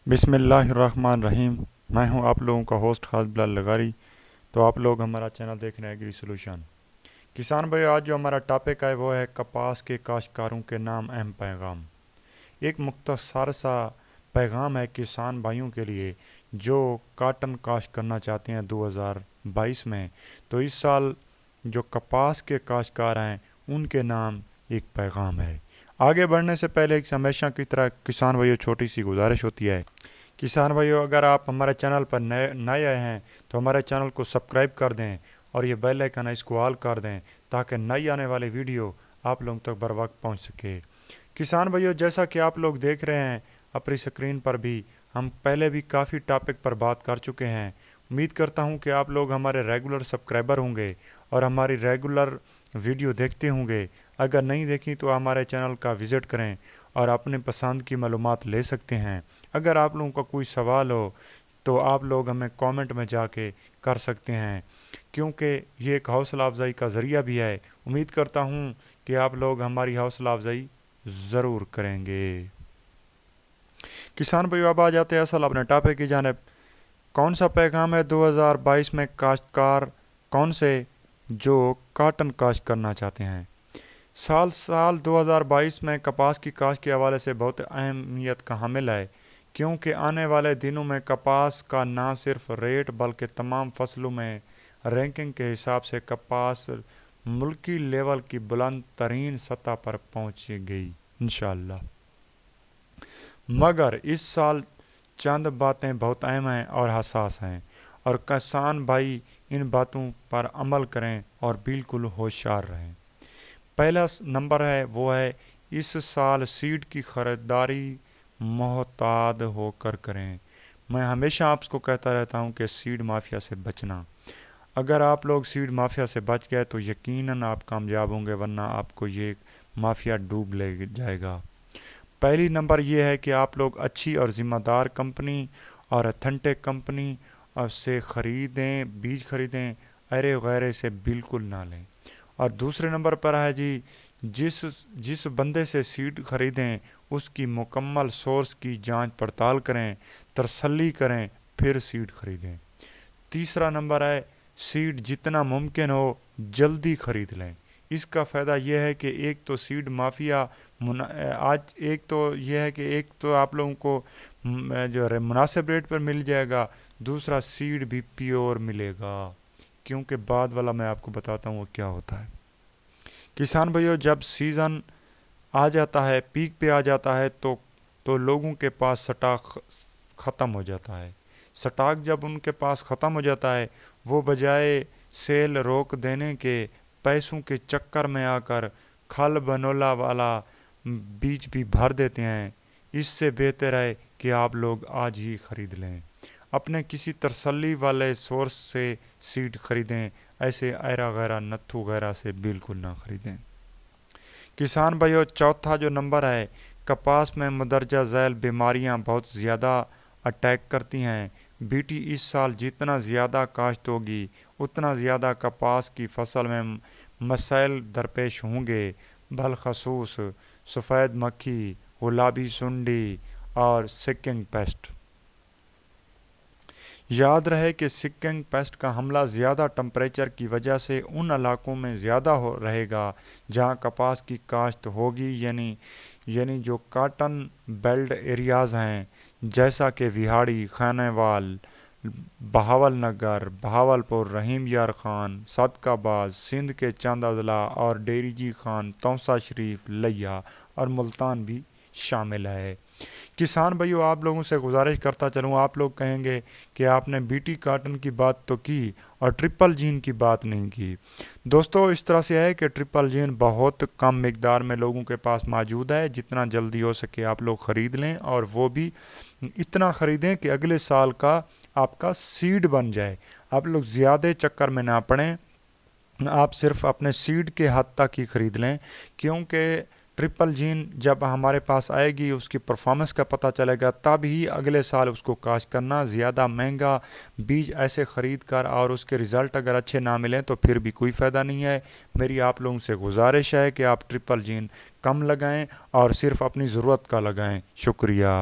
बिस्मिल्लाहिर्रहमानिर्रहीम। मैं हूं आप लोगों का होस्ट खालिद बिलाल लगारी। तो आप लोग हमारा चैनल देख रहे हैं एग्री सोल्यूशन। किसान भाई, आज जो हमारा टॉपिक है वो है कपास के काश्तकारों के नाम अहम पैगाम। एक मुख्तसर सा पैगाम है किसान भाइयों के लिए जो काटन काश्त करना चाहते हैं 2022 में। तो इस साल जो कपास के काश्तकार हैं उनके नाम एक पैगाम है। आगे बढ़ने से पहले एक हमेशा की तरह किसान भाइयों छोटी सी गुजारिश होती है। किसान भाइयों, अगर आप हमारे चैनल पर नए आए हैं तो हमारे चैनल को सब्सक्राइब कर दें और ये बेल आइकन है इसको ऑल कर दें ताकि नई आने वाली वीडियो आप लोगों तक बर वक्त पहुँच सके। किसान भाइयों, जैसा कि आप लोग देख रहे हैं अपनी स्क्रीन पर भी, हम पहले भी काफ़ी टॉपिक पर बात कर चुके हैं। उम्मीद करता हूं कि आप लोग हमारे रेगुलर सब्सक्राइबर होंगे और हमारी रेगुलर वीडियो देखते होंगे। अगर नहीं देखी तो हमारे चैनल का विज़िट करें और अपने पसंद की मालूमात ले सकते हैं। अगर आप लोगों का कोई सवाल हो तो आप लोग हमें कमेंट में जाके कर सकते हैं, क्योंकि ये एक हौसला अफजाई का ज़रिया भी है। उम्मीद करता हूँ कि आप लोग हमारी हौसला अफजाई ज़रूर करेंगे। किसान भाइयों, अब आ जाते हैं असल अपने टॉपिक की जानिब। कौन सा पैगाम है 2022 में काश्तकार कौन से जो काटन काश्त करना चाहते हैं। साल 2022 में कपास की काश्त के हवाले से बहुत अहमियत का हामिल है, क्योंकि आने वाले दिनों में कपास का न सिर्फ रेट बल्कि तमाम फसलों में रैंकिंग के हिसाब से कपास मुल्की लेवल की बुलंद तरीन सतह पर पहुँच गई इंशाअल्लाह। मगर इस साल चंद बातें बहुत अहम हैं और हसास हैं, और किसान भाई इन बातों पर अमल करें और बिल्कुल होशियार रहें। पहला नंबर है वो है इस साल सीड की ख़रीदारी मोहताद होकर करें। मैं हमेशा आपको कहता रहता हूँ कि सीड माफिया से बचना। अगर आप लोग सीड माफिया से बच गए तो यकीनन आप कामयाब होंगे, वरना आपको ये माफिया डूब ले जाएगा। पहली नंबर ये है कि आप लोग अच्छी और ज़िम्मेदार कंपनी और अथेंटिक कंपनी से ख़रीदें, बीज ख़रीदें, अरे वगैरह से बिल्कुल ना लें। और दूसरे नंबर पर है जी, जिस बंदे से सीड ख़रीदें उसकी मुकम्मल सोर्स की जांच पड़ताल करें, तसल्ली करें, फिर सीड ख़रीदें। तीसरा नंबर है सीड जितना मुमकिन हो जल्दी ख़रीद लें। इसका फ़ायदा यह है कि एक तो सीड माफिया आज एक तो यह है कि एक तो आप लोगों को जो है मुनासिब रेट पर मिल जाएगा, दूसरा सीड भी प्योर मिलेगा। क्योंकि बाद वाला मैं आपको बताता हूँ वो क्या होता है। किसान भाइयों, जब सीज़न आ जाता है, पीक पे आ जाता है तो लोगों के पास स्टॉक ख़त्म हो जाता है। स्टॉक जब उनके पास ख़त्म हो जाता है, वो बजाय सेल रोक देने के पैसों के चक्कर में आकर खल बनोला वाला बीज भी भर देते हैं। इससे बेहतर है कि आप लोग आज ही ख़रीद लें, अपने किसी तसल्ली वाले सोर्स से सीड ख़रीदें, ऐसे ऐरा गैरा नत्थू गैरा से बिल्कुल ना ख़रीदें। किसान भाइयों, चौथा जो नंबर है, कपास में मदरजा झैल बीमारियां बहुत ज़्यादा अटैक करती हैं। बीटी इस साल जितना ज़्यादा काश्त होगी उतना ज़्यादा कपास की फसल में मसाइल दरपेश होंगे, बलखसूस सफ़ेद मक्खी, गुलाबी सुंडी और सिकिंग पेस्ट। याद रहे कि सिकिंग पेस्ट का हमला ज़्यादा टेम्परेचर की वजह से उन इलाकों में ज़्यादा हो रहेगा जहां कपास की काश्त होगी, यानी जो काटन बेल्ट एरियाज़ हैं, जैसा कि विहाड़ी, खानेवाल, बहावलनगर, बहावलपुर, रहीम यार खान, सदकाबाद, सिंध के चंद अजला और डेरीजी खान, तौसा शरीफ, लिया और मुल्तान भी शामिल है। किसान भाइयों, आप लोगों से गुजारिश करता चलूँ, आप लोग कहेंगे कि आपने बीटी काटन की बात तो की और ट्रिपल जीन की बात नहीं की। दोस्तों, इस तरह से है कि ट्रिपल जीन बहुत कम मिकदार में लोगों के पास मौजूद है। जितना जल्दी हो सके आप लोग ख़रीद लें, और वो भी इतना ख़रीदें कि अगले साल का आपका सीड बन जाए। आप लोग ज़्यादा चक्कर में ना पड़ें, आप सिर्फ अपने सीड के हद तक ही ख़रीद लें, क्योंकि ट्रिपल जीन जब हमारे पास आएगी उसकी परफॉर्मेंस का पता चलेगा, तब ही अगले साल उसको काश्त करना। ज़्यादा महंगा बीज ऐसे ख़रीद कर और उसके रिज़ल्ट अगर अच्छे ना मिलें तो फिर भी कोई फ़ायदा नहीं है। मेरी आप लोगों से गुजारिश है कि आप ट्रिपल जीन कम लगाएं और सिर्फ अपनी ज़रूरत का लगाएं। शुक्रिया।